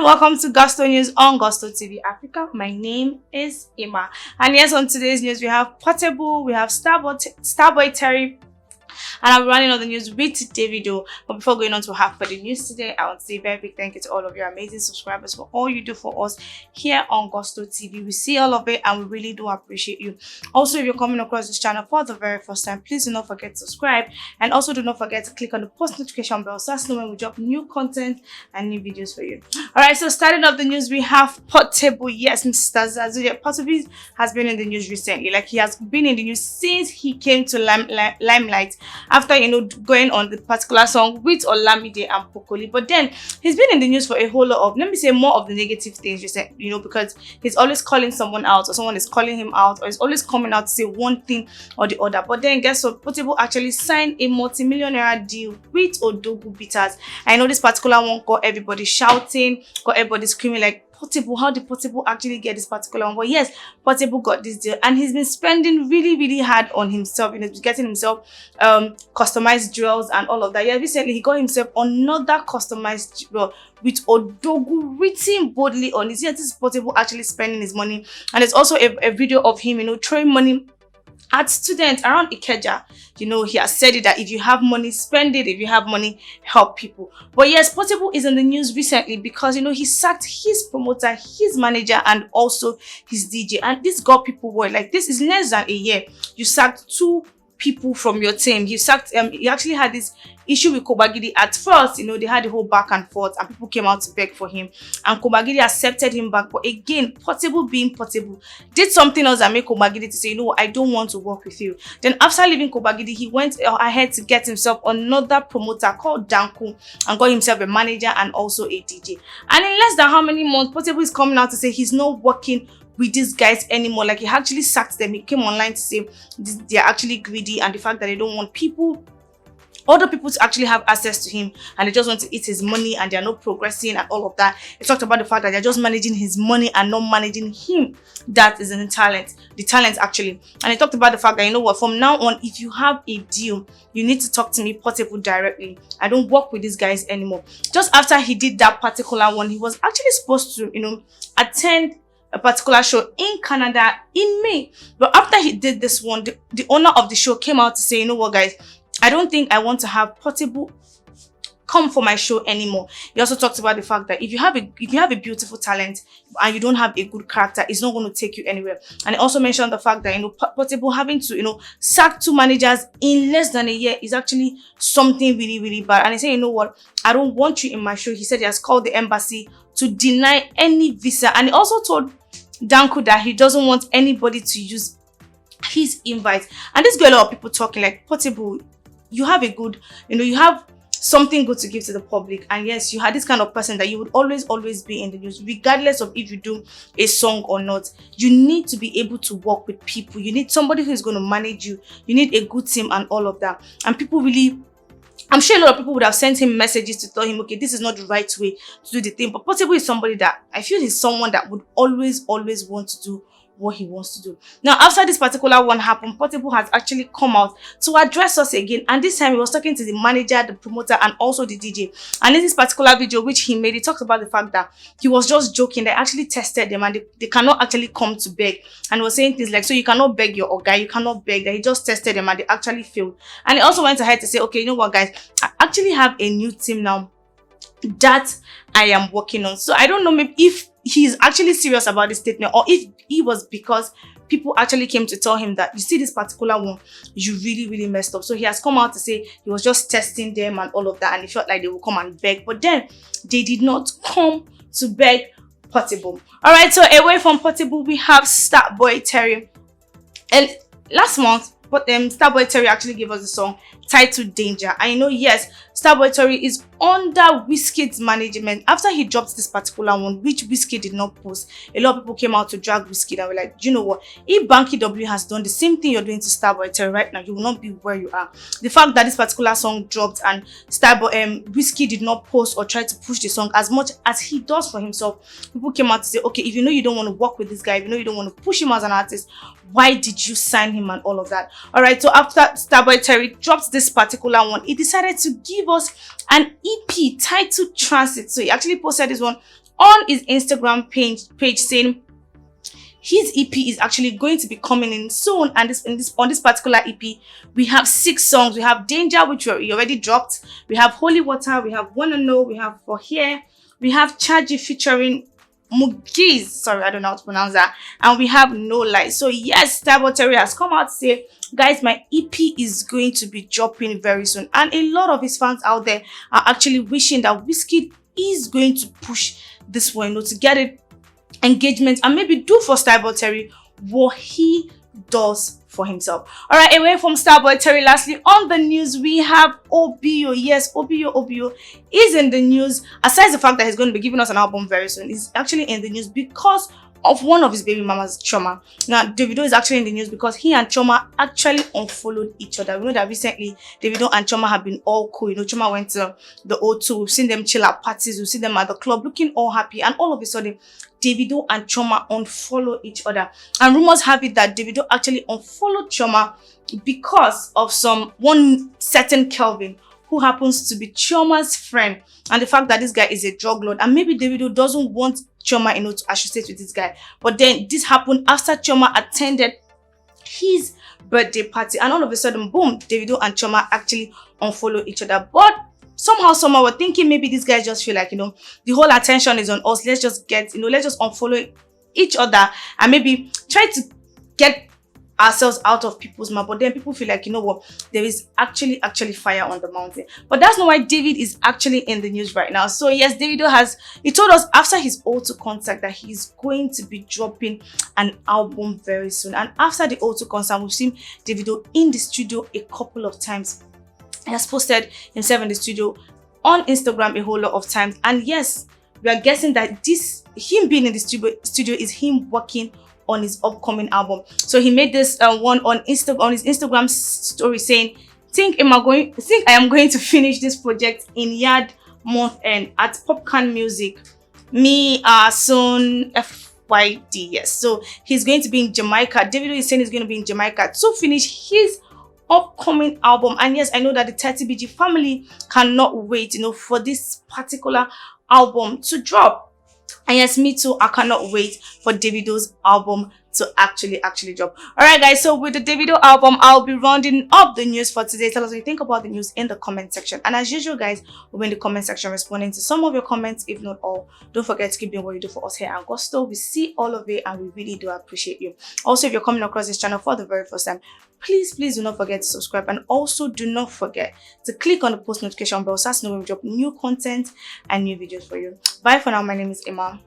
welcome to Gusto News on Gusto TV Africa. My name is Emma, and yes, on today's news we have Portable, we have Starboy Terri, and I'm running on the news with Davido. But before going on to have for the news today, I want to say a very big thank you to all of your amazing subscribers for all you do for us here on Gusto TV. We see all of it and we really do appreciate you. Also, if you're coming across this channel for the very first time, please do not forget to subscribe, and also do not forget to click on the post notification bell so as to know when we drop new content and new videos for you. Alright, so starting off the news, we have Portable. Yes, Mr. Zazuya Portable has been in the news recently. Like, he has been in the news since he came to limelight, after going on the particular song with Olamide and Pokoli. But then he's been in the news for a whole lot of, let me say, more of the negative things, because he's always calling someone out, or someone is calling him out, or he's always coming out to say one thing or the other. But then guess what? Portable actually signed a multi-millionaire deal with Odogu Bitters. I know this particular one got everybody shouting, got everybody screaming like, Portable, how did Portable actually get this particular one? But yes, Portable got this deal, and he's been spending really hard on himself. He's getting himself customized jewels and all of that. Yeah, recently he got himself another customized jewel with Odogu written boldly on it. Yes, this is Portable actually spending his money, and there's also a video of him, throwing money at students around Ikeja. He has said it that if you have money, spend it. If you have money, help people. But yes, Portable is in the news recently because, he sacked his promoter, his manager, and also his DJ. And this got people worried. Like, this is less than a year. You sacked two people from your team. You sacked, he actually had this issue with Kobagidi. At first, they had the whole back and forth, and people came out to beg for him, and Kobagidi accepted him back. But again, Portable being Portable did something else that made Kobagidi to say, I don't want to work with you. Then after leaving Kobagidi, he went ahead to get himself another promoter called Danku, and got himself a manager and also a DJ. And in less than how many months, Portable is coming out to say he's not working with these guys anymore. Like, he actually sacked them. He came online to say they're actually greedy, and the fact that they don't want other people to actually have access to him, and they just want to eat his money, and they're not progressing and all of that. He talked about the fact that they're just managing his money and not managing him. That is the talent actually. And he talked about the fact that, from now on, if you have a deal, you need to talk to me, Portable, directly. I don't work with these guys anymore. Just after he did that particular one, he was actually supposed to attend a particular show in Canada in May. But after he did this one, the owner of the show came out to say, guys, I don't think I want to have Portable come for my show anymore. He also talked about the fact that if you have a beautiful talent and you don't have a good character, it's not going to take you anywhere. And he also mentioned the fact that Portable having to sack two managers in less than a year is actually something really bad. And he said, what, I don't want you in my show. He said he has called the embassy to deny any visa, and he also told Danku that he doesn't want anybody to use his invite. And this got a lot of people talking like, Portable, you have a good, you have something good to give to the public, and yes, you are this kind of person that you would always be in the news, regardless of if you do a song or not. You need to be able to work with people. You need somebody who is going to manage you. You need a good team and all of that. And people really, I'm sure a lot of people would have sent him messages to tell him, okay, this is not the right way to do the thing. But Portable is somebody that I feel is someone that would always want to do what he wants to do. Now, after this particular one happened, Portable has actually come out to address us again, and this time he was talking to the manager, the promoter, and also the DJ. And in this particular video which he made, he talks about the fact that he was just joking. They actually tested them, and they cannot actually come to beg, and he was saying things like, so you cannot beg your guy, you cannot beg. That he just tested them and they actually failed. And he also went ahead to say, okay, you know what, guys, I actually have a new team now that I am working on. So I don't know, maybe if he's actually serious about this statement, or if he was because people actually came to tell him that, you see, this particular one, you really messed up. So he has come out to say he was just testing them and all of that, and he felt like they would come and beg, but then they did not come to beg Portable. All right, so away from Portable, we have Starboy Terri. And last month, Starboy Terri actually gave us a song titled Danger. I know, yes, Starboy Terri is under WIZKID's management. After he dropped this particular one, which WIZKID did not post, a lot of people came out to drag WIZKID and were like, you know what, if Banky W has done the same thing you're doing to Starboy Terri right now, you will not be where you are. The fact that this particular song dropped and WIZKID did not post or try to push the song as much as he does for himself, people came out to say, okay, if you don't want to work with this guy, if you don't want to push him as an artist, why did you sign him and all of that? All right, so after Starboy Terri dropped this particular one, he decided to give us an EP titled Transit. So he actually posted this one on his Instagram page saying his EP is actually going to be coming in soon, and on this particular EP, we have 6 songs. We have Danger, which we already dropped. We have Holy Water. We have Wanna Know. We have For Here. We have Chaji featuring Mugiz. Sorry, I don't know how to pronounce that. And we have No Lie. So yes, Starboy Terri has come out to say, guys, my EP is going to be dropping very soon. And a lot of his fans out there are actually wishing that WIZKID is going to push this one, to get it engagement and maybe do for Starboy Terri what he does for himself. All right, away from Starboy Terri, lastly on the news, we have Obio. Yes, Obio is in the news. Aside the fact that he's going to be giving us an album very soon, he's actually in the news because of one of his baby mamas, Choma. Now, Davido is actually in the news because he and Choma actually unfollowed each other. We know that recently, Davido and Choma have been all cool. Choma went to the O2. We've seen them chill at parties. We've seen them at the club looking all happy. And all of a sudden, Davido and Choma unfollow each other. And rumors have it that Davido actually unfollowed Choma because of one certain Kelvin who happens to be Choma's friend, and the fact that this guy is a drug lord, and maybe Davido doesn't want Choma, to associate with this guy. But then this happened after Choma attended his birthday party, and all of a sudden, boom, Davido and Choma actually unfollow each other. But somehow we're thinking maybe these guys just feel like, the whole attention is on us. Let's just let's just unfollow each other and maybe try to get ourselves out of people's mouth. But then people feel like, there is actually fire on the mountain. But that's not why David is actually in the news right now. So yes, Davido he told us after his O2 concert that he's going to be dropping an album very soon. And after the O2 concert, we've seen Davido in the studio a couple of times. He has posted himself in the studio on Instagram a whole lot of times. And yes, we are guessing that him being in the studio is him working on his upcoming album. So he made this one on his Instagram story saying, think I am going to finish this project in yard month end at Popcorn Music. Me soon FYD. Yes. So he's going to be in Jamaica. Davido is saying he's going to be in Jamaica to finish his upcoming album. And yes, I know that the 30BG family cannot wait, for this particular album to drop. And yes, me too, I cannot wait for Davido's album to actually drop. All right, guys, so with the Davido album, I'll be rounding up the news for today. Tell us what you think about the news in the comment section. And as usual, guys, we'll be in the comment section responding to some of your comments, if not all. Don't forget to keep doing what you do for us here at Gusto. We see all of it and we really do appreciate you. Also, if you're coming across this channel for the very first time, please do not forget to subscribe, and also do not forget to click on the post notification bell so as to know when we drop new content and new videos for you. Bye for now. My name is Emma.